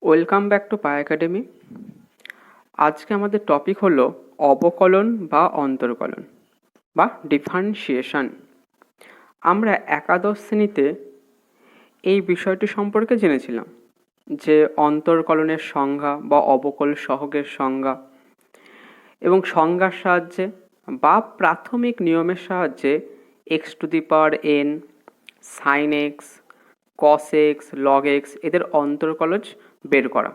Welcome back to pi academy. আজকে আমাদের topic হলো অবকলন বা অন্তর্কলন বা ডিফারেন্সিয়েশন। আমরা একাদশ শ্রেণীতে এই বিষয়টি সম্পর্কে জেনেছিলাম যে অন্তর্কলনের সংজ্ঞা বা অবকল সহগের সংজ্ঞা এবং সংজ্ঞার সাহায্যে বা প্রাথমিক নিয়মের সাহায্যে x to the power n, sine x, cos x, log x এদের অন্তর্কলজ বের করা।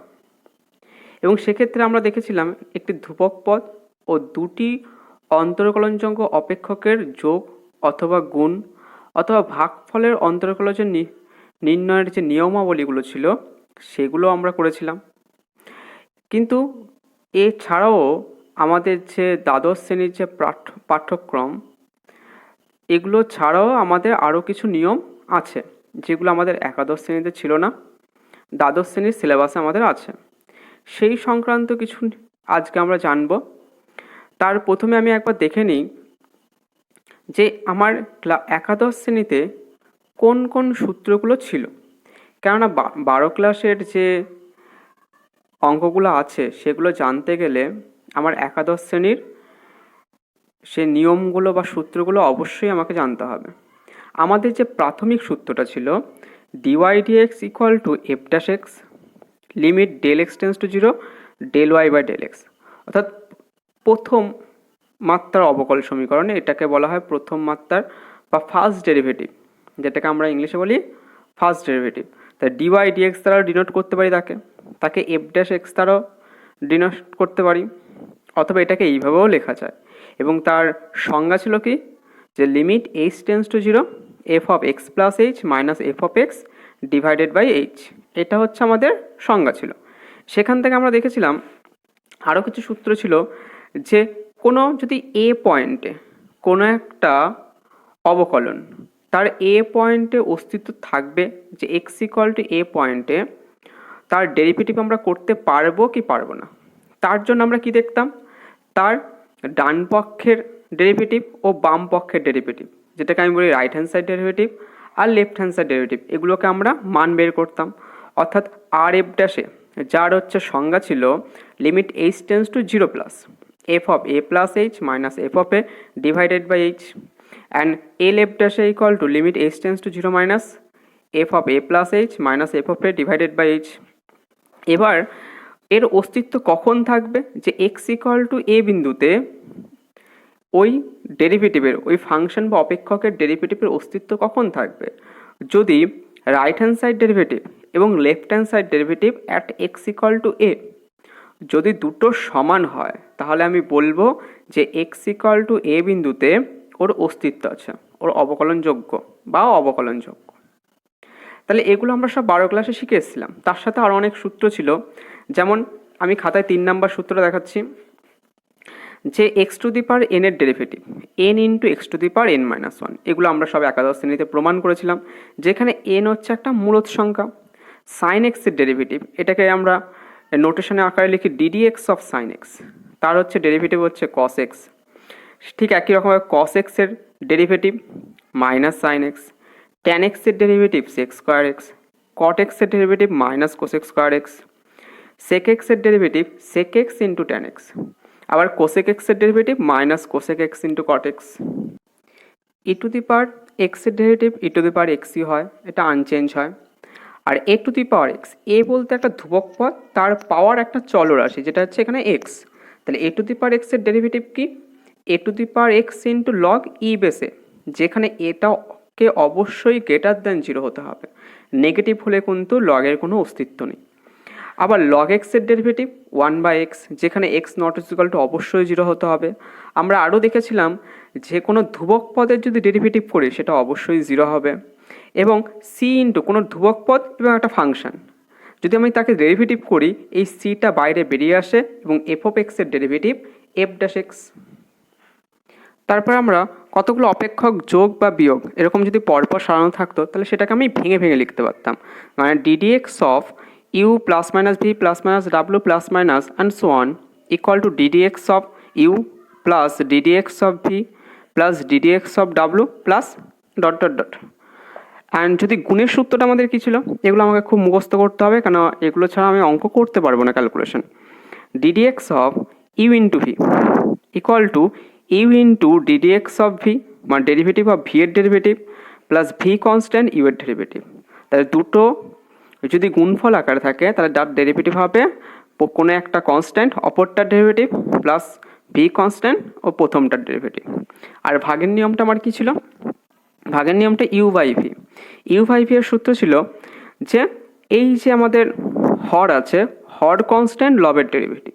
এবং সেক্ষেত্রে আমরা দেখেছিলাম একটি ধ্রুবক পদ ও দুটি অন্তর্কলনযোগ্য অপেক্ষকের যোগ অথবা গুণ অথবা ভাগফলের অন্তর্কলনের নির্ণয়ের যে নিয়মাবলীগুলো ছিল সেগুলো আমরা করেছিলাম। কিন্তু এছাড়াও আমাদের যে দ্বাদশ শ্রেণীর যে পাঠ্যক্রম, এগুলো ছাড়াও আমাদের আরও কিছু নিয়ম আছে যেগুলো আমাদের একাদশ শ্রেণীতে ছিল না, দ্বাদশ শ্রেণীর সিলেবাসে আমাদের আছে। সেই সংক্রান্ত কিছু আজকে আমরা জানব। তার প্রথমে আমি একবার দেখে নিই যে আমার একাদশ শ্রেণীতে কোন কোন সূত্রগুলো ছিল। কেননা 12 ক্লাসের যে অঙ্কগুলো আছে সেগুলো জানতে গেলে আমার একাদশ শ্রেণীর সে নিয়মগুলো বা সূত্রগুলো অবশ্যই আমাকে জানতে হবে। আমাদের যে প্রাথমিক সূত্রটা ছিল d y dx equal to f dash x limit del x tends to zero del y by del x, অর্থাৎ প্রথম মাত্রার অবকল সমীকরণে এটাকে বলা হয় প্রথম মাত্রার বা ফার্স্ট ডেরিভেটিভ, যেটাকে আমরা ইংলিশে বলি ফার্স্ট ডেরিভেটিভ। তাই ডিওয়াই ডিএক্স দ্বারাও ডিনোট করতে পারি, তাকে এফ ড্যাশ এক্স দ্বারাও ডিনোট করতে পারি, অথবা এটাকে এইভাবেও লেখা যায়। এবং তার সংজ্ঞা ছিল কি, যে limit h tends to zero f of x plus h minus f of x divided by h, এটা হচ্ছে আমাদের সংজ্ঞা ছিল। সেখান থেকে আমরা দেখেছিলাম আরও কিছু সূত্র ছিল যে কোনো যদি এ পয়েন্টে কোনো একটা অবকলন তার এ পয়েন্টে অস্তিত্ব থাকবে, যে এক্স ইকুয়াল টু এ পয়েন্টে তার ডেরিভেটিভ আমরা করতে পারবো কি পারবো না। তার জন্য আমরা কি দেখতাম, তার ডান পক্ষের ডেরিভেটিভ ও বাম পক্ষের ডেরিভেটিভ, যেটাকে আমি বলি রাইট হ্যান্ড সাইড ডেরিভেটিভ আর লেফট হ্যান্ড সাইড ডেরিভেটিভ, এগুলোকে আমরা মান বের করতাম। অর্থাৎ আর এফ ড্যাশে যার হচ্ছে সংজ্ঞা ছিল limit h tends to zero plus f of a plus h minus f of a divided by h, and L f ড্যাশে equal to limit h tends to zero minus f of a plus h minus f of a divided by h. এবার এর অস্তিত্ব কখন থাকবে, যে x equal to এ বিন্দুতে ওই ডেরিভেটিভের ওই ফাংশন বা অপেক্ষকের ডেরিভেটিভের অস্তিত্ব কখন থাকবে, যদি রাইট হ্যান্ড সাইড ডেরিভেটিভ এবং left hand side derivative at x equal to a যদি দুটো সমান হয়, তাহলে আমি বলবো যে এক্স ইকুয়াল টু এ বিন্দুতে ওর অস্তিত্ব আছে, ওর অবকলনযোগ্য বা অবকলনযোগ্য। তাহলে এগুলো আমরা সব 12 ক্লাসে শিখে এসেছিলাম। তার সাথে আরও অনেক সূত্র ছিল, যেমন আমি খাতায় 3 নম্বর সূত্রটা দেখাচ্ছি, যে x to the power n এর derivative n into x to the power n minus one, এগুলো আমরা সব একাদশ শ্রেণীতে প্রমাণ করেছিলাম, যেখানে এন হচ্ছে একটা মূলত সংখ্যা। সাইন এক্সের ডেরিভেটিভ, এটাকে আমরা নোটেশনে আকারে লিখি DD X of sine x, তার হচ্ছে ডেরিভেটিভ হচ্ছে কস এক্স। ঠিক একই রকমভাবে কস এক্সের derivative minus sine x, tan এক্সের derivative sec square x, cot এক্সের derivative minus cosec square x, sec এক্সের derivative sec x into tan x, আবার কোসেক এক্সের derivative minus cosec x into cot x. E to the power এক্সের derivative E to the পাওয়ার এক্সই হয়, এটা unchange হয়। আর এ to the power x, এ বলতে একটা ধ্রুবক পদ, তার পাওয়ার একটা চলরাশি যেটা হচ্ছে এখানে এক্স। তাহলে এ টু দি পাওয়ার এক্সের ডেরিভেটিভ কি, a to the power x into log e বেসে, যেখানে এটাকে অবশ্যই গ্রেটার দ্যান জিরো হতে হবে, নেগেটিভ হলে কিন্তু লগের কোনো অস্তিত্ব নেই। আবার লগ এক্সের ডেরিভেটিভ ওয়ান বাই এক্স, যেখানে এক্স নট ইকুয়াল টু অবশ্যই জিরো হতে হবে। আমরা আরও দেখেছিলাম যে কোনো ধ্রুবক পদের যদি ডেরিভেটিভ করি সেটা অবশ্যই জিরো হবে। এবং সি ইন্টু কোনো ধ্রুবক পদ এবং একটা ফাংশন যদি আমি তাকে ডেরিভেটিভ করি, এই সিটা বাইরে বেরিয়ে আসে এবং এফ অফ এক্সের ডেরিভেটিভ এফ ড্যাশ এক্স। তারপর আমরা কতগুলো অপেক্ষক যোগ বা বিয়োগ এরকম যদি পরপর সারানো থাকতো, তাহলে সেটাকে আমি ভেঙে ভেঙে লিখতে পারতাম। মানে D D X of U plus minus V plus minus W plus minus and so on equal to D D X of U plus D D X of V plus D D X of W plus dot dot dot. And যদি গুণের সূত্রটা আমাদের কী ছিল, এগুলো আমাকে খুব মুখস্থ করতে হবে, কেন এগুলো ছাড়া আমি অঙ্ক করতে পারবো না calculation. D d x of u into v equal to u into d d x of v, মানে ডেরিভেটিভ অফ ভি এর derivative plus v constant u এর ডেরিভেটিভ। তাহলে দুটো যদি গুণফল আকারে থাকে তাহলে যার ডেরিভেটিভ হবে কোনো একটা কনস্ট্যান্ট, অপরটার ডেরিভেটিভ প্লাস ভি কনস্ট্যান্ট ও প্রথমটার ডেরিভেটিভ। আর ভাগের নিয়মটা আমার কী ছিল, ভাগের নিয়মটা u by v. U by v এর সূত্র ছিল যে এই যে আমাদের হর আছে, হর কনস্ট্যান্ট লবের ডেরিভেটিভ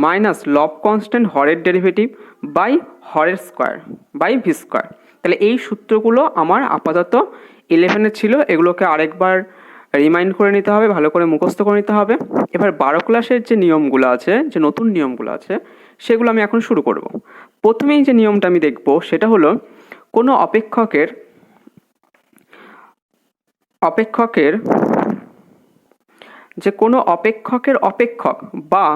মাইনাস লব কনস্ট্যান্ট হরের ডেরিভেটিভ বাই হরের স্কোয়ার বাই ভি স্কোয়ার। তাহলে এই সূত্রগুলো আমার আপাতত 11-এ ছিল, এগুলোকে আরেকবার রিমাইন্ড করে নিতে হবে, ভালো করে মুখস্থ করে নিতে হবে। এবার 12 ক্লাসের যে নিয়মগুলো আছে, যে নতুন নিয়মগুলো আছে, সেগুলো আমি এখন শুরু করব। প্রথমেই যে নিয়মটা আমি দেখব সেটা হলো কোনো অপেক্ষকের যে কোনো অপেক্ষকের অপেক্ষক বা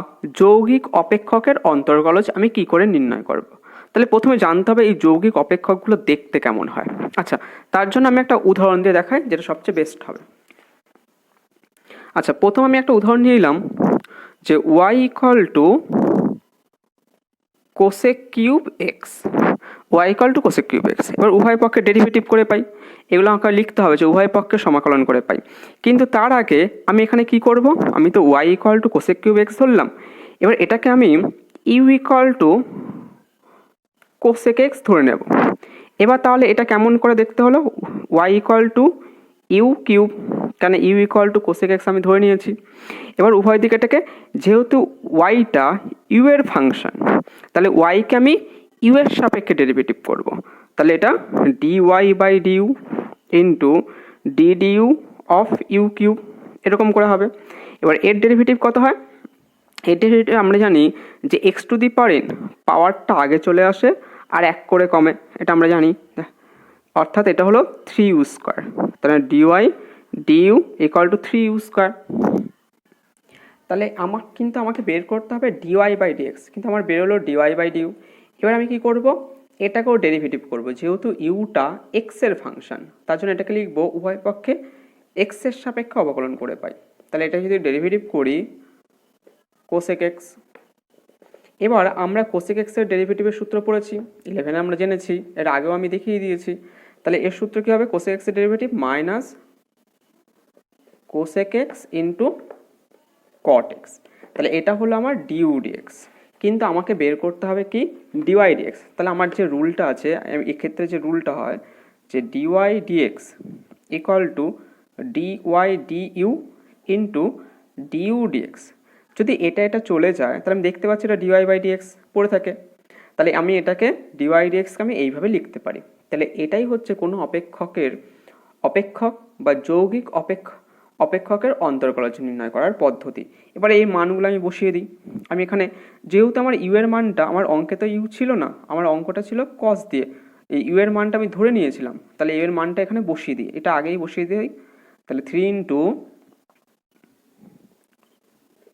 যৌগিক অপেক্ষকের অন্তর্গলজ আমি কি করে নির্ণয় করব। তাহলে প্রথমে জানতে হবে এই যৌগিক অপেক্ষকগুলো দেখতে কেমন হয়। আচ্ছা, তার জন্য আমি একটা উদাহরণ দিয়ে দেখাই, যেটা সবচেয়ে বেস্ট হবে। আচ্ছা, প্রথম আমি একটা উদাহরণ নিয়ে নিলাম যে y equal to cosec cube x, y equal to cosec cube x. এবার উভয় পক্ষে ডেরিভেটিভ করে পাই, এগুলো আমাকে লিখতে হবে যে উভয় পক্ষে সমাকলন করে পাই। কিন্তু তার আগে আমি এখানে কি করব, আমি তো y equal to cosec cube x ধরলাম, এবার এটাকে আমি u equal to cosec x ধরে নেব। এবার তাহলে এটা কেমন করে দেখতে হলো, y equal to u cube, কেন u equal to cosec x আমি ধরে নিয়েছি। এবার উভয় দিকে এটাকে, যেহেতু ওয়াইটা ইউ এর ফাংশন, তাহলে ওয়াইকে আমি ইউ এর সাপেক্ষে ডেরিভেটিভ করব। তাহলে এটা d y by d u into d d u of u cube, এরকম করে হবে। এবার এর ডেরিভেটিভ কত হয়, এর ডেরিভেটিভ আমরা জানি যে x to the power N, পাওয়ারটা আগে চলে আসে আর এক করে কমে, এটা আমরা জানি, অর্থাৎ এটা হলো 3u স্কোয়ার। তাহলে d y d u equal to 3u square. তাহলে আমাকে বের করতে হবে ডিওয়াই বাই ডিএক্স, কিন্তু আমার বেরোলো ডিওয়াই বাই ডিউ। এবার আমি কি করব, এটাকেও ডেরিভেটিভ করব, যেহেতু ইউটা এক্সের ফাংশন, তার জন্য এটাকে লিখবো উভয় পক্ষে এক্সের সাপেক্ষে অবকলন করে পাই। তাহলে এটা যদি ডেরিভেটিভ করি কোসেক এক্স। এবার আমরা কোসেক এক্সের ডেরিভেটিভের সূত্র পড়েছি 11-এ, আমরা জেনেছি, এর আগেও আমি দেখিয়ে দিয়েছি। তাহলে এর সূত্র কী হবে, কোসেক এক্সের derivative minus cosec x into cot x. তাহলে এটা হলো আমার ডিউ ডিএক্স, কিন্তু আমাকে বের করতে হবে কি ডিওয়াই ডিএক্স। তাহলে আমার যে রুলটা আছে, এক্ষেত্রে যে রুলটা হয় যে d y dx equal to d y d u into d u d x. যদি এটা চলে যায় তাহলে আমি দেখতে পাচ্ছি এটা ডিওয়াই বাই ডিএক্স পড়ে থাকে, তাহলে আমি এটাকে ডিওয়াই ডিএক্সকে আমি এইভাবে লিখতে পারি। তাহলে এটাই হচ্ছে কোনো অপেক্ষক বা যৌগিক অপেক্ষকের অন্তর্গলজ নির্ণয় করার পদ্ধতি। এবার এই মানগুলো আমি বসিয়ে দিই। আমি এখানে যেহেতু আমার ইউ এর মানটা, আমার অঙ্কে তো ইউ ছিল না, আমার অঙ্কটা ছিল কস দিয়ে, এই ইউ এর মানটা আমি ধরে নিয়েছিলাম, তাহলে ইউ এর মানটা এখানে বসিয়ে দিই, এটা আগেই বসিয়ে দিই। তাহলে 3 ইন্টু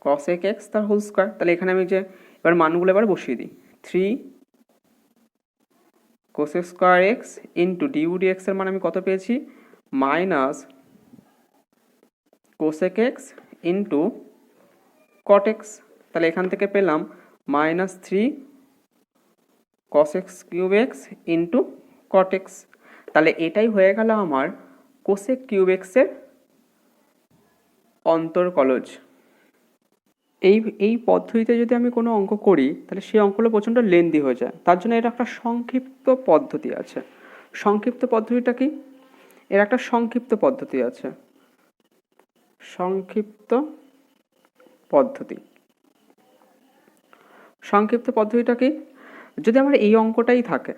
cosec x তার হোল স্কোয়ার। তাহলে এখানে আমি যে এবার মানগুলো এবার বসিয়ে দিই, 3 cosec square x into d u d x এর মান আমি কত পেয়েছি, minus cosec x into cot x. তাহলে এখান থেকে পেলাম minus 3 cosec cube x into cot x. তাহলে এটাই হয়ে গেল আমার কোসেক কিউব এক্সের অন্তর্কলজ। এই পদ্ধতিতে যদি আমি কোনো অঙ্ক করি তাহলে সেই অঙ্কগুলো প্রচণ্ড লেন্দি হয়ে যায়, তার জন্য এর একটা সংক্ষিপ্ত পদ্ধতি আছে। সংক্ষিপ্ত পদ্ধতিটা কি, এর একটা সংক্ষিপ্ত পদ্ধতি আছে, সংক্ষিপ্ত পদ্ধতিটা কি, যদি আমার এই অঙ্কটাই থাকে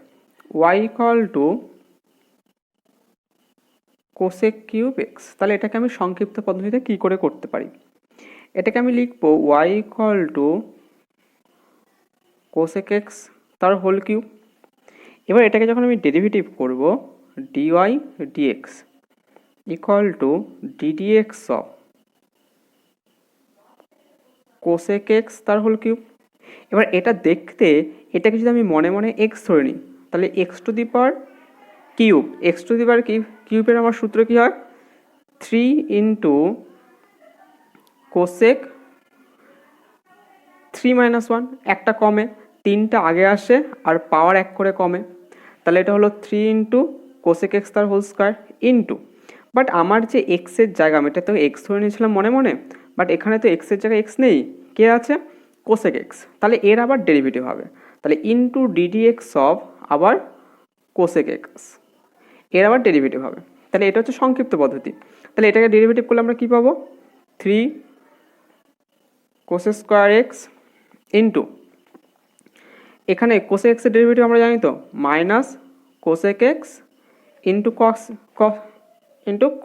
y equal to cosec cube x, তাহলে এটাকে আমি সংক্ষিপ্ত পদ্ধতিতে কি করে করতে পারি, এটাকে আমি লিখবো y equal to cosec x তার হোল কিউব। এবার এটাকে যখন আমি ডেরিভেটিভ করব d y dx equal to d d x of cosec x তার হোল কিউব। এবার এটা দেখতে, এটাকে যদি আমি মনে মনে এক্স ধরে নিই তাহলে x to the power cube, x to the power কিউবের আমার সূত্র কি হয় 3 ইন্টু কোসেক 3 - 1, একটা কমে, 3টা আগে আসে আর পাওয়ার 1 করে কমে, তাহলে এটা হলো 3 ইন্টু কোসেক এক্স তার হোল স্কোয়ার ইন্টু, বাট আমার যে এক্সের জায়গা, আমি এটা তো এক্স ধরে নিয়েছিলাম মনে মনে, বাট এখানে তো এক্সের জায়গায় এক্স নেই, কে আছে কোসেক এক্স, তাহলে এর আবার ডেরিভেটিভ হবে, তাহলে ইন্টু ডিডি এক্স অফ আবার কোসেক এক্স, এর আবার ডেরিভেটিভ হবে, তাহলে এটা হচ্ছে সংক্ষিপ্ত পদ্ধতি। তাহলে এটাকে ডেরিভেটিভ করলে আমরা কী পাবো 3 কোসেক স্কোয়ার এক্স ইন্টু, এখানে কোসেক এক্সের ডেরিভেটিভ আমরা জানি তো minus cosec x into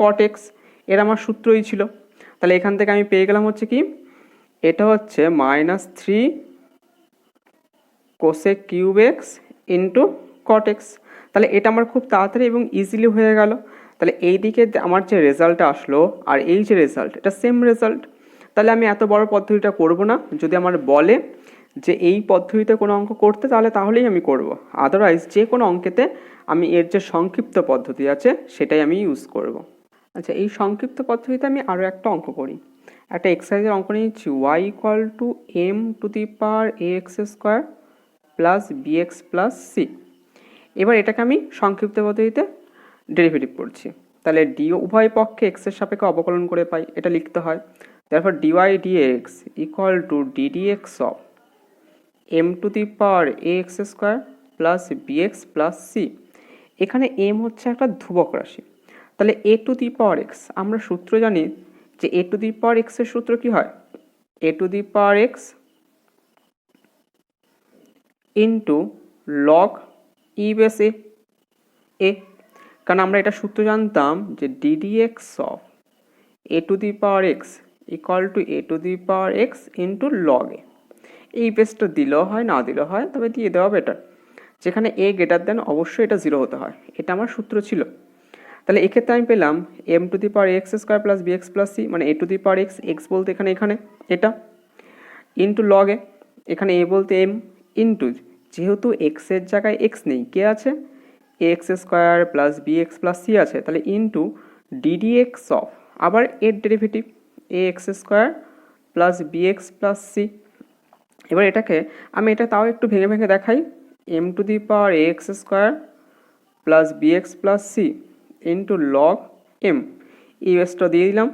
cot x, এর আমার সূত্রই ছিল, তাহলে এখান থেকে আমি পেয়ে গেলাম হচ্ছে কি, এটা হচ্ছে -3 cosec cube x into cot x, তাহলে এটা আমার খুব তাড়াতাড়ি এবং ইজিলি হয়ে গেল। তাহলে এই দিকে আমার যে রেজাল্টটা আসলো আর এই যে রেজাল্ট, এটা সেম রেজাল্ট, তাহলে আমি এত বড় পদ্ধতিটা করব না, যদি আমার বলে যে এই পদ্ধতিতে কোনো অঙ্ক করতে তাহলেই আমি করব, আদারওয়াইজ যে কোনো অঙ্কেতে আমি এর যে সংক্ষিপ্ত পদ্ধতি আছে সেটাই আমি ইউজ করব। আচ্ছা, এই সংক্ষিপ্ত পদ্ধতিতে আমি আরও একটা অঙ্ক করি, একটা এক্সারসাইজের অঙ্ক নিচ্ছি y = m⁴ plus bx plus c। এবার এটাকে আমি সংক্ষিপ্ত পদ্ধতিতে ডেরিভেটিভ করছি, তাহলে ডি উভয় পক্ষে এক্সের সাপেক্ষে অবকলন করে পাই, এটা লিখতে হয়, তারপর dy dx = ddx of m⁴ plus bx plus c। এখানে m হচ্ছে একটা ধ্রুবক রাশি, তাহলে a⁴x আমরা সূত্র জানি যে a⁴x এর সূত্র কি হয় a⁴x into log e base a, কারণ আমরা এটা সূত্র জানতাম যে ddx of a⁴x = a⁴x into log a, এই বেসটা দিলেও হয় না দিলেও হয়, তবে দিয়ে দেওয়া বেটার, যেখানে a গ্রেটার দেন অবশ্যই এটা 0 হতে হয়, এটা আমার সূত্র ছিল। তাহলে এক্ষেত্রে আমি পেলাম m⁴x² plus bx plus c, মানে a⁴x, x বলতে এখানে এটা ইন্টু লগ এ, এখানে a বলতে m ইন্টু, যেহেতু x এর জায়গায় x নেই, কে আছে ax² plus bx plus c আছে, তাহলে ইন্টু ddx অফ আবার এর derivative ax² plus bx plus c। এবার এটাকে আমি তাও একটু ভেঙে ভেঙে দেখাই, m⁴ax² plus bx plus c into log m, এই বেসটা দিয়ে দিলাম।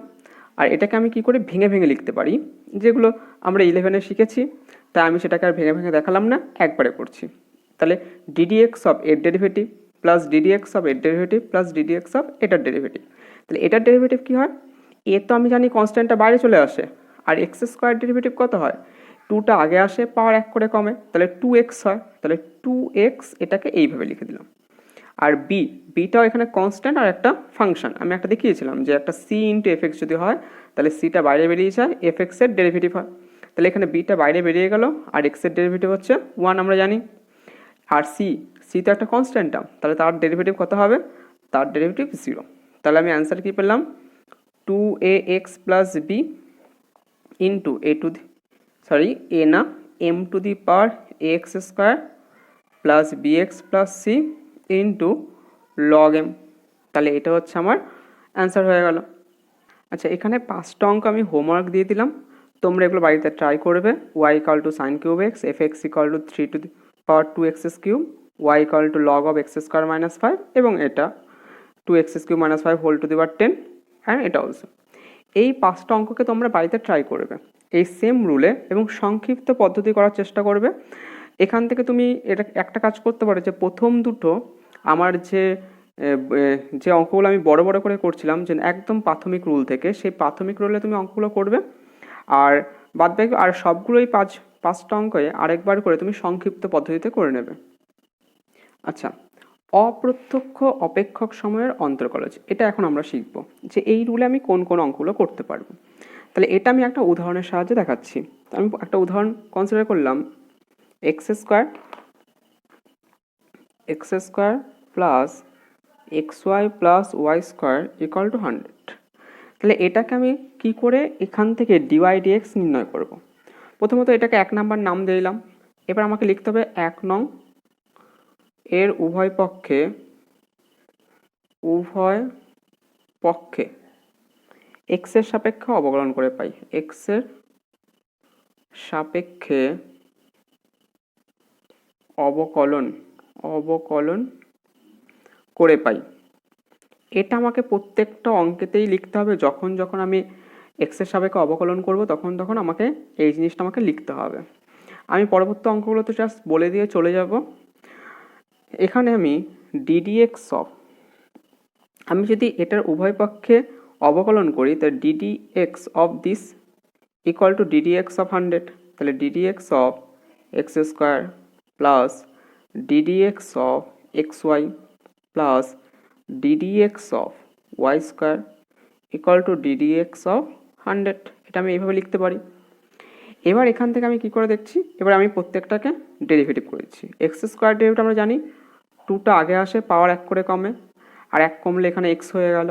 আর এটাকে আমি কি করে ভেঙে ভেঙে লিখতে পারি, যেগুলো আমরা 11-এ শিখেছি, তাই আমি সেটাকে আর ভেঙে ভেঙে দেখালাম না, একবারে করছি। তাহলে ddx অফ এর ডেরিভেটিভ প্লাস ddx অফ এর ডেরিভেটিভ প্লাস ddx অফ এটার ডেরিভেটিভ, তাহলে এটার ডেরিভেটিভ কি হয়, এ তো আমি জানি কনস্ট্যান্টটা বাইরে চলে আসে, আর x² ডেরিভেটিভ কত হয় 2টা আগে আসে, পাওয়ার 1 করে কমে, তাহলে 2x হয়, তাহলে 2x এটাকে এইভাবে লিখে দিলাম। আর বিটাও এখানে কনস্ট্যান্ট আর একটা ফাংশন, আমি একটা দেখিয়েছিলাম যে একটা c ইন্টু fx যদি হয় তাহলে সিটা বাইরে বেরিয়ে যায়, fx এর ডেরিভেটিভ হয়, তাহলে এখানে বিটা বাইরে বেরিয়ে গেল, আর x এর ডেরিভেটিভ হচ্ছে 1 আমরা জানি, আর c তো একটা কনস্ট্যান্ট টার্ম, তাহলে তার ডেরিভেটিভ কত হবে, তার ডেরিভেটিভ 0, তাহলে আমি অ্যান্সার কি পেলাম 2ax plus b into m⁴ax² plus bx plus c into log m, তাহলে এটা হচ্ছে আমার অ্যান্সার হয়ে গেল। আচ্ছা, এখানে 5টা অঙ্ক আমি হোমওয়ার্ক দিয়ে দিলাম, তোমরা এগুলো বাড়িতে ট্রাই করবে। y = sin³ x, fx = 3⁴2x³ y = log of x² - 5 এবং এটা 2x³ - 5 হোল টু দি পাওয়ার 10, হ্যাঁ এটা অলসো। এই 5টা অঙ্ককে তোমরা বাড়িতে ট্রাই করবে এই সেম রুলে এবং সংক্ষিপ্ত পদ্ধতি করার চেষ্টা করবে। এখান থেকে তুমি এটা একটা কাজ করতে পারো যে প্রথম দুটো আমার যে অঙ্কগুলো আমি বড় বড় করে করছিলাম যে একদম প্রাথমিক রুল থেকে, সেই প্রাথমিক রুলে তুমি অঙ্কগুলো করবে, আর বাদবাকি আর সবগুলোই 5টা অঙ্কে আরেকবার করে তুমি সংক্ষিপ্ত পদ্ধতিতে করে নেবে। আচ্ছা, অপ্রত্যক্ষ অপেক্ষক সময়ের অন্তর্কলজ, এটা এখন আমরা শিখব যে এই রুলে আমি কোন কোন অঙ্কগুলো করতে পারবো। তাহলে এটা আমি একটা উদাহরণের সাহায্যে দেখাচ্ছি। আমি একটা উদাহরণ কনসিডার করলাম, x² plus xy plus y² = 100। তাহলে এটাকে আমি কি করে এখান থেকে dy dx নির্ণয় করব। প্রথমত এটাকে 1 নাম্বার নাম দিলাম, এবার আমাকে লিখতে হবে 1 নং এর উভয় পক্ষে উভয় পক্ষে এক্সের সাপেক্ষে অবকলন করে পাই, এক্সের সাপেক্ষে অবকলন করে পাই। এটা আমাকে প্রত্যেকটা অঙ্কেতেই লিখতে হবে। যখন যখন আমি এক্সের সাপেক্ষে অবকলন করব তখন তখন আমাকে এই জিনিসটা আমাকে লিখতে হবে। আমি পরবর্তী অঙ্কগুলোতে জাস্ট বলে দিয়ে চলে যাব। এখানে আমি ডিডিএক্স অফ, আমি যদি এটার উভয় পক্ষে অবকলন করি তাহলে d d x of this equal to d d x of 100, তাহলে d d x of x square plus d d x of x y plus d d x of y square equal to d d x of 100। এটা আমি এইভাবে লিখতে পারি। এবার এখান থেকে আমি কি করে দেখছি, এবার আমি প্রত্যেকটাকে ডেরিভেটিভ করেছি। এক্স স্কোয়ার ডেরিভেটিভ আমরা জানি, 2টা আগে আসে, পাওয়ার 1 করে কমে, আর 1 কমলে এখানে এক্স হয়ে গেল।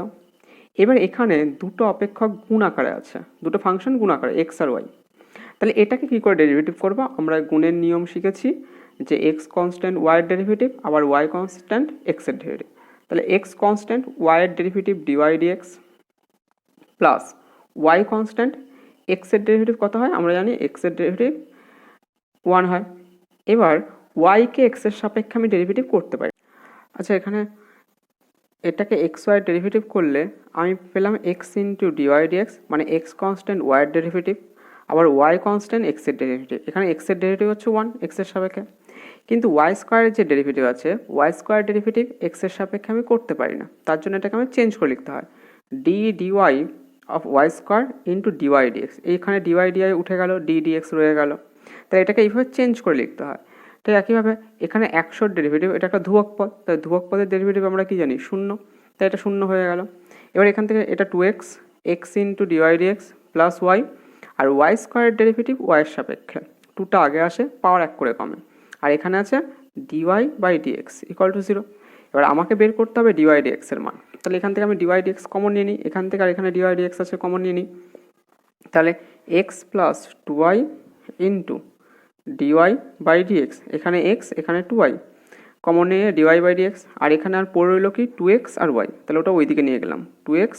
এবার এখানে দুটো অপেক্ষক গুণ আকারে আছে, দুটো ফাংশন গুণ আকারে এক্স আর ওয়াই। তাহলে এটাকে কি করে ডেরিভেটিভ করবো, আমরা গুণের নিয়ম শিখেছি যে এক্স কনস্ট্যান্ট ওয়াইয়ের ডেরিভেটিভ আবার ওয়াই কনস্ট্যান্ট এক্সের ডেরিভেটিভ। তাহলে এক্স কনস্ট্যান্ট ওয়াইয়ের derivative d y dx plus y constant এক্সের ডেরিভেটিভ কত হয় আমরা জানি, এক্সের ডেরিভেটিভ 1 হয়। এবার ওয়াইকে এক্সের সাপেক্ষে আমি ডেরিভেটিভ করতে পারি। আচ্ছা, এখানে এটাকে এক্স ওয়াই ডেরিভেটিভ করলে আমি পেলাম এক্স ইন্টু ডিওয়াই ডিএক্স, মানে এক্স কনস্ট্যান্ট ওয়াইয়ের ডেরিভেটিভ আবার ওয়াই কনস্ট্যান্ট এক্সের ডেরিভেটিভ। এখানে এক্সের ডেরিভেটিভ হচ্ছে 1 এক্সের সাপেক্ষে, কিন্তু ওয়াই স্কোয়ারের যে ডেরিভেটিভ আছে ওয়াই স্কোয়ার ডেরিভেটিভ এক্সের সাপেক্ষে আমি করতে পারি না, তার জন্য এটাকে আমি চেঞ্জ করে লিখতে হয় d d y of y square into dy d x. এইখানে ডিওয়াই ডিআই উঠে গেল, ডি ডিএক্স রয়ে গেল, তাই এটাকে এইভাবে চেঞ্জ করে লিখতে হয়। তাই একইভাবে এখানে 100 ডেরিভেটিভ, এটা একটা ধ্রুবক পদ, তাই ধ্রুবক পদের ডেরিভেটিভ আমরা কি জানি 0, তাই এটা 0 হয়ে গেল। এবার এখান থেকে এটা 2x x into dy dx plus y, আর ওয়াই স্কোয়ারের ডেরিভেটিভ ওয়াইয়ের সাপেক্ষে, 2টা আগে আসে, পাওয়ার 1 করে কমে, আর এখানে আছে d y by d x equal to 0। এবার আমাকে বের করতে হবে ডিওয়াই ডিএক্সের মান। তাহলে এখান থেকে আমি ডিওয়াই ডিএক্স কমন নিয়ে নিই, এখান থেকে আর এখানে ডিওয়াই ডিএক্স আছে কমন নিয়ে নিই। তাহলে x plus 2y into d y by d x, এখানে এক্স এখানে 2y কমন নিয়ে ডিওয়াই বাই ডিএক্স, আর এখানে আর পড়ে রইল কি 2x আর ওয়াই, তাহলে ওটা ওইদিকে নিয়ে গেলাম 2x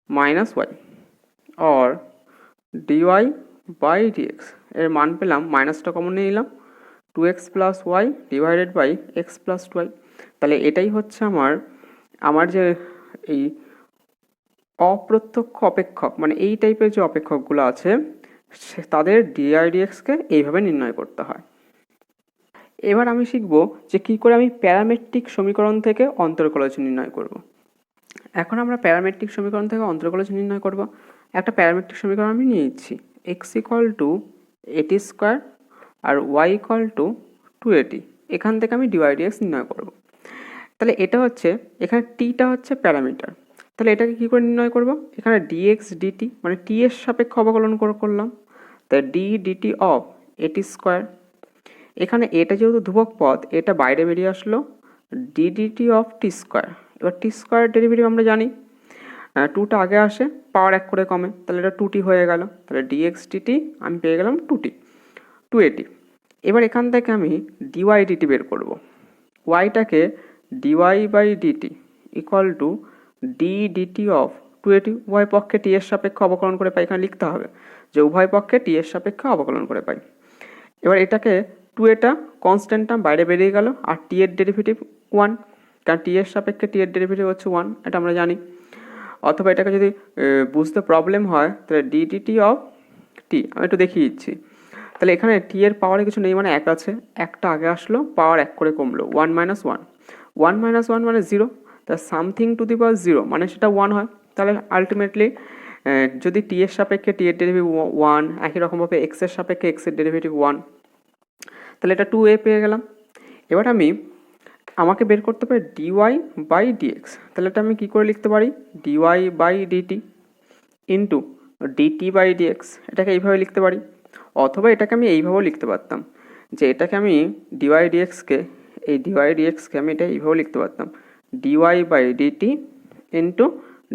মাইনাস ওয়াই, আর ডিওয়াই বাই ডিএক্স এর মান পেলাম, মাইনাসটা কমন নিয়ে নিলাম 2x plus y divided by x plus 2y। তাহলে এটাই হচ্ছে আমার যে এই অপ্রত্যক্ষ অপেক্ষক, মানে এই টাইপের যে অপেক্ষকগুলো আছে তাদের ডিআইডিএক্সকে এইভাবে নির্ণয় করতে হয়। এবার আমি শিখব যে কী করে আমি প্যারামেট্রিক সমীকরণ থেকে অন্তর্কলজ নির্ণয় করব। এখন আমরা প্যারামেট্রিক সমীকরণ থেকে অন্তর্কলজ নির্ণয় করব। একটা প্যারামেট্রিক সমীকরণ আমি নিয়ে নিচ্ছি, x equal to a t square আর ওয়াই ইকুয়াল টু 280, এখান থেকে আমি ডিওয়াইডিএক্স নির্ণয় করব। তাহলে এটা হচ্ছে, এখানে টিটা হচ্ছে প্যারামিটার, তাহলে এটাকে কী করে নির্ণয় করব, এখানে ডিএক্স ডিটি মানে টি এর সাপেক্ষে অবকলন করলাম, তাই d DT of a t square, এখানে এটা যেহেতু ধ্রুবক পদ এটা বাইরে বেরিয়ে আসলো, d DT of t square. এবার টি স্কোয়ার ডেরিভেটিভ আমরা জানি 2টা আগে আসে, পাওয়ার 1 করে কমে, তাহলে এটা 2t হয়ে গেল, তাহলে ডিএক্স ডিটি আমি পেয়ে গেলাম 280। এবার এখান থেকে আমি ডিওয়াই ডিটি বের করব, ওয়াইটাকে dy by dt equal to d DT of 280, উভয় পক্ষে টি এর সাপেক্ষে অবকলন করে পাই, এখানে লিখতে হবে যে উভয় পক্ষে টি এর সাপেক্ষে অবকলন করে পাই। এবার এটাকে 2 এটা কনস্ট্যান্ট টার্ম বাইরে বেরিয়ে গেল, আর টি এর ডেরিভেটিভ 1, কারণ টি এর সাপেক্ষে টি এর ডেরিভেটিভ হচ্ছে 1, এটা আমরা জানি। অথবা এটাকে যদি বুঝতে প্রবলেম হয় তাহলে ডি ডিটি অফ টি আমি একটু দেখিয়ে দিচ্ছি। তাহলে এখানে টি এর পাওয়ারে কিছু নেই, মানে 1 আছে, একটা আগে আসলো, পাওয়ার 1 করে কমলো, 1 মাইনাস 1, 1 মাইনাস 1 মানে 0, তা সামথিং টু দি পাওয়ার 0 মানে সেটা 1 হয়। তাহলে আলটিমেটলি যদি টি এর সাপেক্ষে টি এর ডেরিভেটিভ 1, একই রকমভাবে এক্স এর সাপেক্ষে এক্স এর ডেরিভেটিভ 1, তাহলে এটা 2a পেয়ে গেলাম। এবার আমাকে বের করতে পারি ডিওয়াই বাই ডিএক্স, তাহলে এটা আমি কী করে লিখতে পারি, d y by d t into d t by d x, এটাকে এইভাবে লিখতে পারি। অথবা এটাকে আমি এইভাবেও লিখতে পারতাম যে এটাকে আমি ডিওয়াই ডিএক্সকে, এই ডিওয়াই ডিএক্সকে আমি এটা এইভাবেও লিখতে পারতাম d y by d t into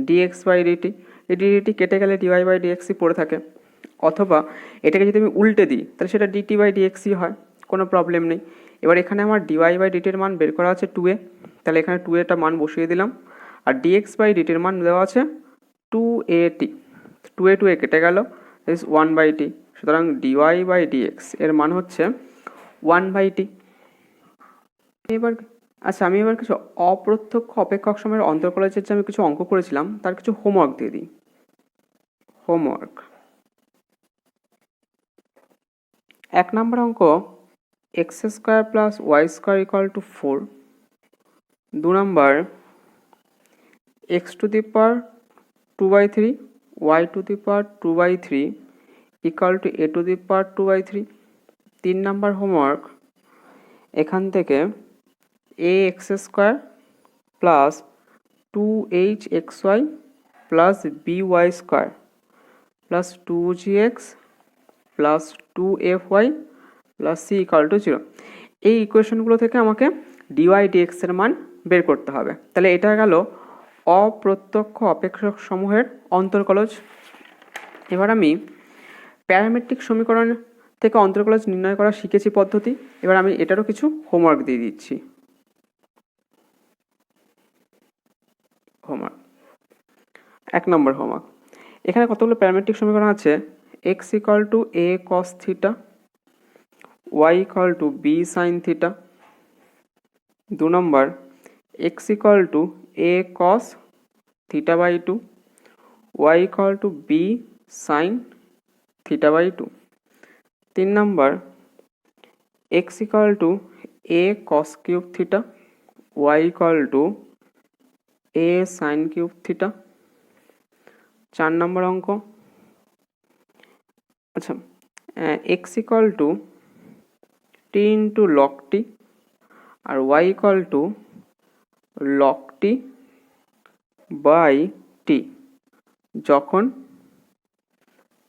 d x by d t, এই ডিটি কেটে গেলে ডিওয়াই বাই ডিএক্সই পড়ে থাকে। অথবা এটাকে যদি আমি উল্টে দিই তাহলে সেটা ডিটি বাই ডিএক্সই হয়, কোনো প্রবলেম নেই। এবার এখানে আমার ডিওয়াই বাই ডিটির মান বের করা আছে 2a, তাহলে এখানে 2a টা মান বসিয়ে দিলাম, আর ডিএক্স বাই ডিটির মান দেওয়া আছে 2at, 2a কেটে গেল, ইস 1/t, সুতরাং ডিওয়াই বাই ডিএক্স এর মান হচ্ছে 1/t। এবার আচ্ছা, আমি এবার কিছু অপ্রত্যক্ষ অপেক্ষক সময়ের অন্তর্কলজের যে আমি কিছু অঙ্ক করেছিলাম তার কিছু হোমওয়ার্ক দিয়ে দিই। হোমওয়ার্ক 1 নম্বর অঙ্ক, x² + y² = 4। 2 নম্বর, x⁴, y⁴ = a⁴ 3 নম্বর হোমওয়ার্ক, এখান থেকে ax² + 2hxy + by² + 2gx + 2fy + c = 0, এই ইকুয়েশনগুলো থেকে আমাকে ডিওয়াই ডিএক্স এর মান বের করতে হবে। তাহলে এটা গেল অপ্রত্যক্ষ অপেক্ষক সমূহের অন্তর্কলজ। এবার আমি প্যারামেট্রিক সমীকরণ থেকে অন্তর্কলজ নির্ণয় করা শিখেছি পদ্ধতি। এবার আমি এটারও কিছু হোমওয়ার্ক দিয়ে দিচ্ছি। হোমওয়ার্ক 1 নম্বর হোমওয়ার্ক, এখানে কতগুলো প্যারামেট্রিক সমীকরণ আছে। x = a cos θ, y = b sin θ। 2 number, x = a cos θ/2, y = b sin θ/2। 3 number, x = a cos³ θ, y = a sin³ θ। 4 নম্বর অঙ্ক, আচ্ছা, x = t × log t আর y = log t/t যখন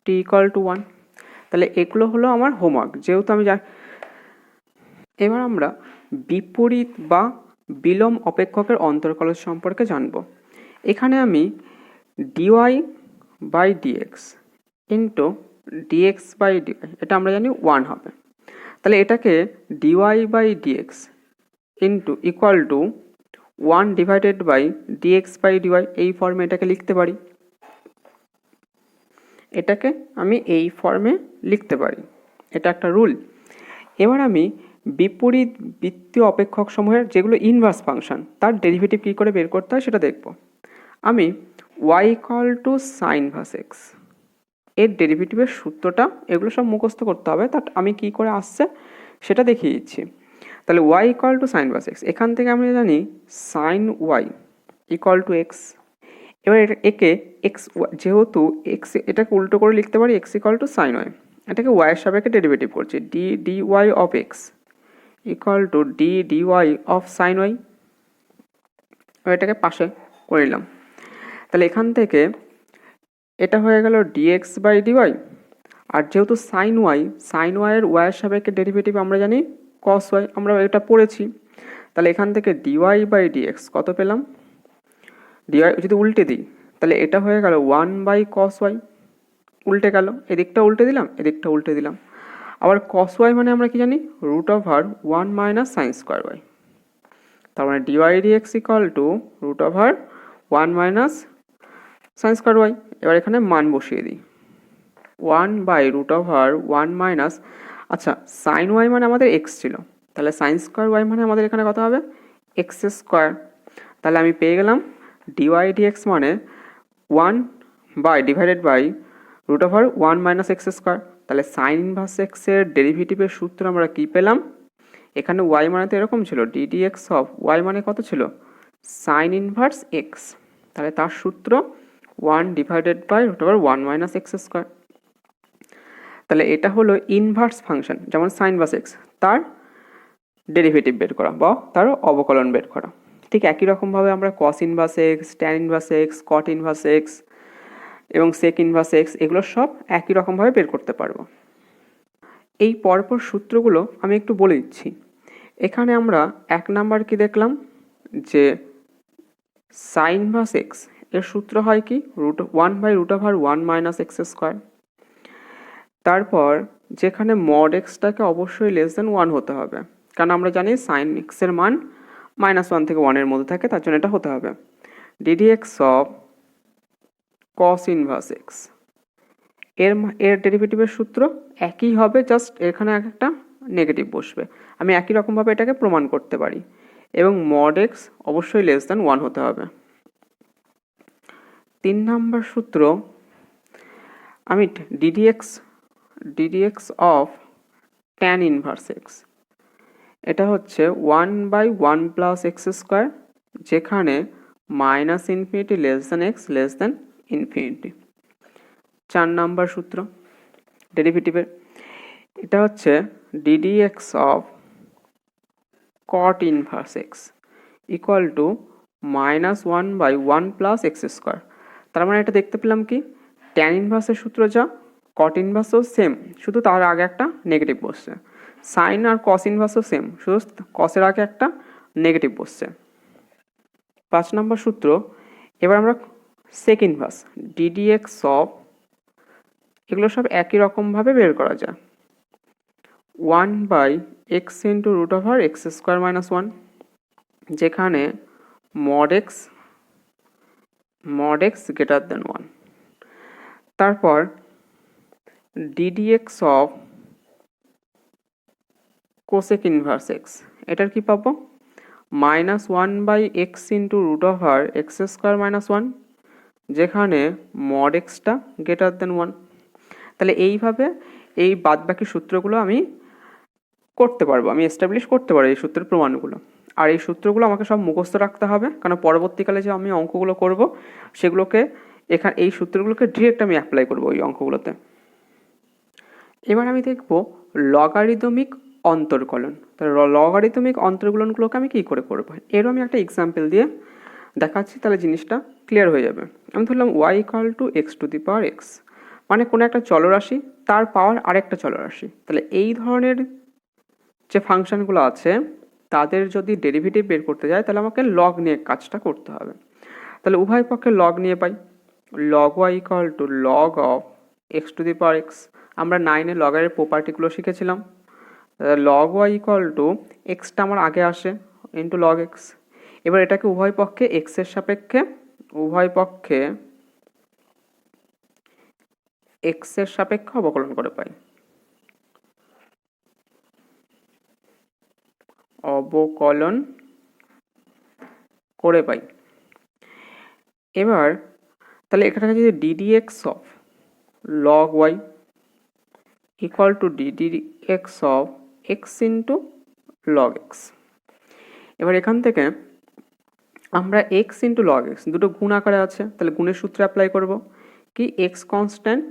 t = 1। তাহলে এগুলো হলো আমার হোমওয়ার্ক, যেহেতু আমি এবার আমরা বিপরীত বা বিলোম অপেক্ষকের অন্তর্কলজ সম্পর্কে জানব। এখানে আমি d y by d x into d x by d y, এটা আমরা জানি 1 হবে। তাহলে এটাকে d y by d x into equal to 1 divided by d x by d y, এই ফর্মে এটাকে লিখতে পারি। এটাকে আমি এই ফর্মে লিখতে পারি, এটা একটা রুল। এবার আমি বিপরীত বৃত্তীয় অপেক্ষক সমূহের যেগুলো ইনভার্স ফাংশন তার ডেরিভেটিভ কী করে বের করতে হয় সেটা দেখব। আমি y = sin inverse x এর ডেরিভেটিভের সূত্রটা এগুলো সব মুখস্থ করতে হবে, তার আমি কি করে আসছে সেটা দেখিয়ে দিচ্ছি। তাহলে y = sin inverse x, এখান থেকে আমরা জানি sin y = x। এবার একে x, যেহেতু x এটাকে উল্টো করে লিখতে পারি x = sin y, এটাকে y এর সাপেক্ষে ডেরিভেটিভ করছি, d dy of x = d dy of sin y। এটাকে পাশে করে নিলাম। তাহলে এখান থেকে এটা হয়ে গেল dx বাই dy, আর যেহেতু sin y এর y এর সাপেক্ষে ডেরিভেটিভ আমরা জানি cos y, আমরা এটা পড়েছি। তাহলে এখান থেকে dy বাই dx কত পেলাম, dy যদি উল্টে দিই তাহলে এটা হয়ে গেল 1/cos y, উল্টে গেল, এদিকটা উল্টে দিলাম এদিকটা উল্টে দিলাম। আবার cos y মানে আমরা কি জানি √1 - sin² y, তার মানে dy dx = √1 - sin² y। এবার এখানে মান বসিয়ে দিই, 1/√1 - আচ্ছা, sin y মানে আমাদের x ছিল, তাহলে sin² y মানে আমাদের এখানে কত হবে x²। তাহলে আমি পেয়ে গেলাম dy dx মানে 1 ডিভাইডেড বাই √1 - x²। তাহলে sin inverse x এর ডেরিভেটিভের সূত্র আমরা কি পেলাম, এখানে y মানে তো এরকম ছিল, d dx of y মানে কত ছিল sin inverse x, তাহলে তার সূত্র 1 ডিভাইডেড বাই √1 - x²। তাহলে এটা হলো ইনভার্স ফাংশন, যেমন sin inverse x, তার ডেরিভেটিভ বের করা বা তার অবকলন বের করা। ঠিক একই রকমভাবে আমরা cos inverse x, tan inverse x, cot inverse x এবং sec inverse x এগুলো সব একই রকমভাবে বের করতে পারবো। এই পরপর সূত্রগুলো আমি একটু বলে দিচ্ছি। এখানে আমরা 1 নাম্বার কি দেখলাম যে sin inverse x এর সূত্র হয় কি 1/√1 - x²। তারপর যেখানে mod xটাকে অবশ্যই <1 হতে হবে, কারণ আমরা জানি sin x এর মান -1 থেকে 1 এর মধ্যে থাকে, তার জন্য এটা হতে হবে। ddx of cos inverse x, এর ডেরিভেটিভের সূত্র একই হবে, জাস্ট এখানে একটা নেগেটিভ বসবে। আমি একই রকমভাবে এটাকে প্রমাণ করতে পারি, এবং মড এক্স অবশ্যই লেস দ্যান 1 হতে হবে। 3 নম্বর সূত্র, আমি ddx of tan inverse x, এটা হচ্ছে 1/1 প্লাস এক্স স্কোয়ার, যেখানে minus infinity less than x less than infinity. 4 নম্বর সূত্র ডেরিভেটিভের, এটা হচ্ছে ddx of cot inverse x equal two -1/1 plus x square. তার মানে এটা দেখতে পেলাম কি, ট্যান ইনভার্সের সূত্র যা, কট ইনভার্সও সেম, শুধু তার আগে একটা নেগেটিভ বসছে। সাইন আর কস ইনভার্সও সেম, শুধু কসের আগে একটা নেগেটিভ বসছে। 5 নম্বর সূত্র, এবার আমরা সেক ইনভার্স ddx অফ, এগুলো সব একই রকমভাবে বের করা যায়, 1/x into root over x square minus 1, যেখানে মড এক্স গ্রেটার দেন 1। তারপর ddx of cosec inverse x, এটার কি পাবো, -1/x into root over x square minus 1, যেখানে মড এক্সটা গ্রেটার দেন 1। তাহলে এইভাবে এই বাদবাকি সূত্রগুলো আমি করতে পারবো, আমি এস্টাবলিশ করতে পারবো এই সূত্রের প্রমাণগুলো। আর এই সূত্রগুলো আমাকে সব মুখস্থ রাখতে হবে, কারণ পরবর্তীকালে যে আমি অঙ্কগুলো করব সেগুলোকে এই সূত্রগুলোকে ডিরেক্ট আমি অ্যাপ্লাই করবো ওই অঙ্কগুলোতে। এবার আমি দেখব লগারিদমিক অন্তর্কলন। তাহলে লগারিদমিক অন্তর্কলনগুলোকে আমি কী করে করবো, এরও আমি একটা এক্সাম্পল দিয়ে দেখাচ্ছি, তাহলে জিনিসটা ক্লিয়ার হয়ে যাবে। আমি ধরলাম y equal two x to the power x, মানে কোনো একটা চলরাশি তার পাওয়ার আরেকটা চলরাশি। তাহলে এই ধরনের যে ফাংশনগুলো আছে তাদের যদি ডেরিভেটিভ বের করতে যায়, তাহলে আমাকে লগ নিয়ে কাজটা করতে হবে। তাহলে উভয় পক্ষে লগ নিয়ে পাই, log y equal to log of x to the power x. আমরা 9-এ লগারের প্রপার্টিগুলো শিখেছিলাম। লগ ওয়াই ইকুয়াল টু এক্সটা আমার আগে আসে ইন্টু লগ এক্স। এবার এটাকে উভয় পক্ষে এক্সের সাপেক্ষে অবকলন করে পাই, এবার তাহলে এখানে যদি ddx of log y equal two ddx of x into log x, এবার এখান থেকে আমরা x ইন্টু log x দুটো গুণ আকারে আছে, তাহলে গুণের সূত্রে অ্যাপ্লাই করব কি, x constant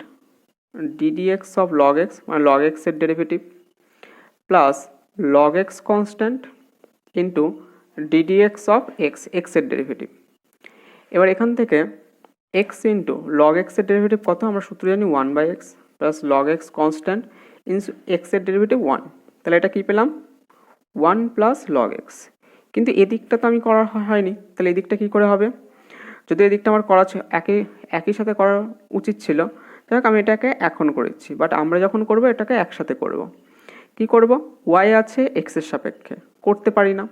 ddx of log x মানে log x এর derivative plus log x constant into ddx of x এর ডেরিভেটিভ। এবার এখান থেকে x ইন্টু log x এর ডেরিভেটিভ কত, আমরা সূত্র জানি 1/x plus log x constant into x এর ডেরিভেটিভ 1, তাহলে এটা কি পেলাম 1 প্লাস log x। কিন্তু এদিকটা তো আমি করা হয়নি, তাহলে এদিকটা কি করে হবে, যদি এদিকটা আমার করা একই সাথে করা উচিত ছিল, যাই হোক আমি এটাকে এখন করেছি, বাট আমরা যখন করব এটাকে একসাথে করব। কি করব, y আছে x এর সাপেক্ষে, করতে পারি না,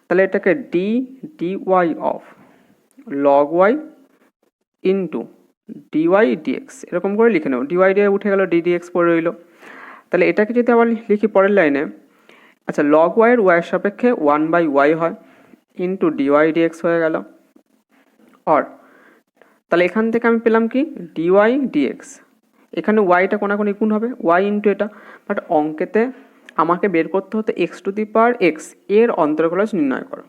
তাহলে এটাকে dy of log y into dy d x এরকম করে লিখে নেব, ডিওয়াই ডিওয়াই উঠে গেল, ডিডিএক্স পড়ে রইল। তাহলে এটাকে যদি আবার লিখি পরের লাইনে, আচ্ছা লগ ওয়াইয়ের ওয়াইয়ের সাপেক্ষে 1/y হয় ইন্টু ডিওয়াই ডিএক্স হয়ে গেল। তাহলে এখান থেকে আমি পেলাম কি, ডিওয়াই ডিএক্স, এখানে ওয়াইটা কোনাকুনি গুণ হবে ওয়াই ইন্টু এটা, বাট অঙ্কেতে আমাকে বের করতে হতো x to the power x এর অন্তর্কলজ নির্ণয় করো,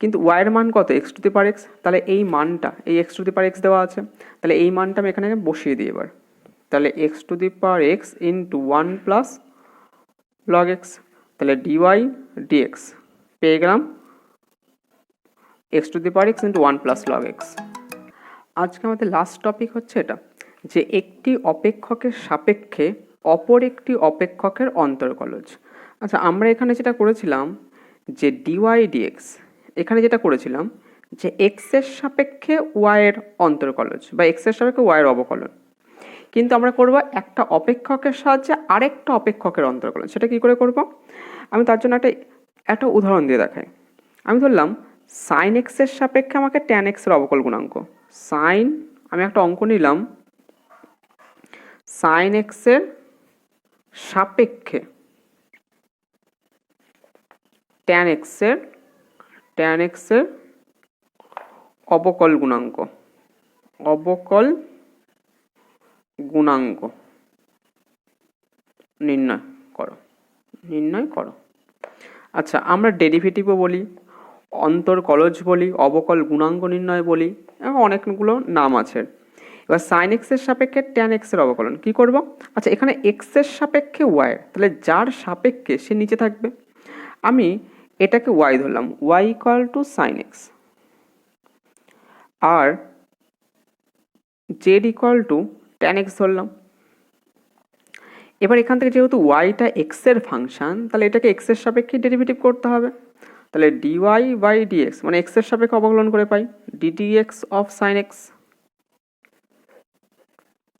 কিন্তু ওয়াইয়ের মান কত, x to the power x, তাহলে এই মানটা এই x to the power x দেওয়া আছে, তাহলে এই মানটা আমি এখানে বসিয়ে দিই এবার, তাহলে x to the power x into 1 plus log x, তাহলে ডিওয়াই ডিএক্স পেয়ে গেলাম x to the power x into 1 plus log x. আজকে আমাদের লাস্ট টপিক হচ্ছে এটা, যে একটি অপেক্ষকের সাপেক্ষে অপর একটি অপেক্ষকের অন্তর্কলজ। আচ্ছা আমরা এখানে যেটা করেছিলাম যে ডিওয়াই ডিএক্স, এখানে যেটা করেছিলাম যে এক্সের সাপেক্ষে ওয়াইয়ের অন্তর্কলজ বা এক্সের সাপেক্ষে ওয়াইয়ের অবকলন, কিন্তু আমরা করব একটা অপেক্ষকের সাহায্যে আরেকটা অপেক্ষকের অন্তর্কলন। সেটা কি করে করব, আমি তার জন্য একটা উদাহরণ দিয়ে দেখাই। আমি ধরলাম সাইন এক্সের সাপেক্ষে আমাকে ট্যান এক্সের অবকল গুণাঙ্ক, সাইন, আমি একটা অঙ্ক নিলাম, সাইন এক্সের সাপেক্ষে ট্যান এক্সের অবকল গুণাঙ্ক নির্ণয় করো। আচ্ছা, আমরা ডেরিভেটিভও বলি, অন্তর্কলজ বলি, অবকল গুণাঙ্ক নির্ণয় বলি, এবং অনেকগুলো নাম আছে। এবার সাইন এক্সের সাপেক্ষে ট্যান এক্সের অবকলন কি করব? আচ্ছা, এখানে এক্সের সাপেক্ষে ওয়াই, তাহলে যার সাপেক্ষে সে নিচে থাকবে। আমি এটাকে ওয়াই ধরলাম, y equal to sine x, আর z equal to tan x ধরলাম। এবার এখান থেকে যেহেতু ওয়াইটা এক্সের ফাংশন, তাহলে এটাকে এক্সের সাপেক্ষে ডেরিভেটিভ করতে হবে। তাহলে ডিওয়াই বাই ডিএক্স, মানে এক্সের সাপেক্ষে অবকলন করে পাই d dx of sine x.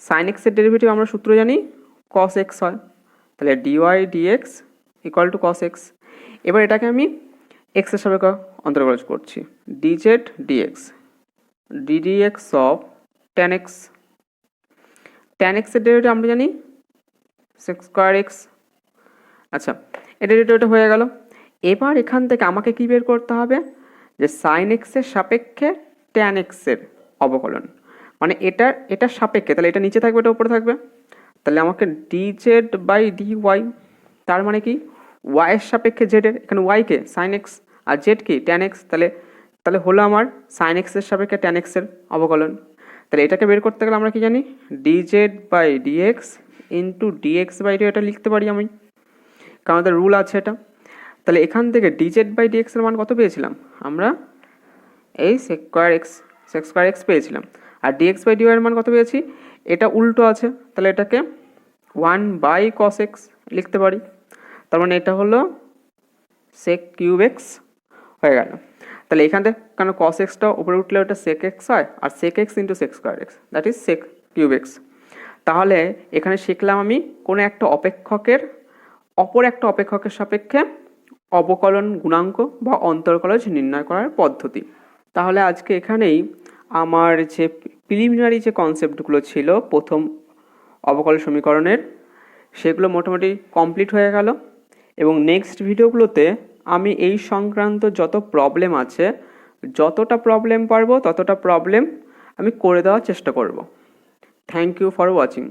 Sine এক্সের ডেরিভেটিভ আমরা সূত্র জানি কস এক্স হয়, তাহলে dy dx equal to cos x. এবার এটাকে আমি এক্সের সাপেক্ষে অন্তর্কলজ করছি, dz dx d dx of tan x. Tan এক্সের ডেরিভেটিভ আমরা জানি সেক্স স্কোয়ার এক্স। আচ্ছা, এটা ডেরিভেটিভ হয়ে গেল। এবার এখান থেকে আমাকে কি বের করতে হবে, যে সাইন এক্সের সাপেক্ষে ট্যান এক্সের অবকলন, মানে এটার সাপেক্ষে, তাহলে এটা নিচে থাকবে, এটা উপরে থাকবে, তাহলে আমাকে ডিজেড বাই ডি ওয়াই, তার মানে কি ওয়াইয়ের সাপেক্ষে জেডের, এখানে ওয়াইকে সাইন এক্স আর জেড কি ট্যান এক্স, তাহলে হলো আমার সাইন এক্সের সাপেক্ষে ট্যান এক্সের অবকলন। তাহলে এটাকে বের করতে গেলে আমরা কি জানি, d z by d x into d x by d, এটা লিখতে পারি আমি, কারণ আমাদের রুল আছে এটা। তাহলে এখান থেকে ডিজেড বাই ডিএক্স এর মান কত পেয়েছিলাম আমরা, এই সেক স্কোয়ার এক্স পেয়েছিলাম, আর ডিএক্স বাই ডিওয়াই এর মান কত পেয়েছি, এটা উল্টো আছে, তাহলে এটাকে 1 বাই কস এক্স লিখতে পারি, তার মানে এটা হলো সেক কিউব এক্স হয়ে গেল। তাহলে এখান থেকে কারণ কস এক্সটা উপরে উঠলে ওটা সেক এক্স হয়, আর sec x into sec square x, that is sec cube x. তাহলে এখানে শিখলাম আমি কোনো একটা অপেক্ষকের অপর একটা অপেক্ষকের সাপেক্ষে অবকলন গুণাঙ্ক বা অন্তর্কলজ নির্ণয় করার পদ্ধতি। তাহলে আজকে এখানেই আমার যে প্রিলিমিনারি যে কনসেপ্টগুলো ছিল প্রথম অবকল সমীকরণের, সেগুলো মোটামুটি কমপ্লিট হয়ে গেল, এবং নেক্সট ভিডিওগুলোতে আমি এই সংক্রান্ত যত প্রবলেম আছে, যতটা প্রবলেম পারবো ততটা প্রবলেম আমি করে দেওয়ার চেষ্টা করব। Thank you for watching.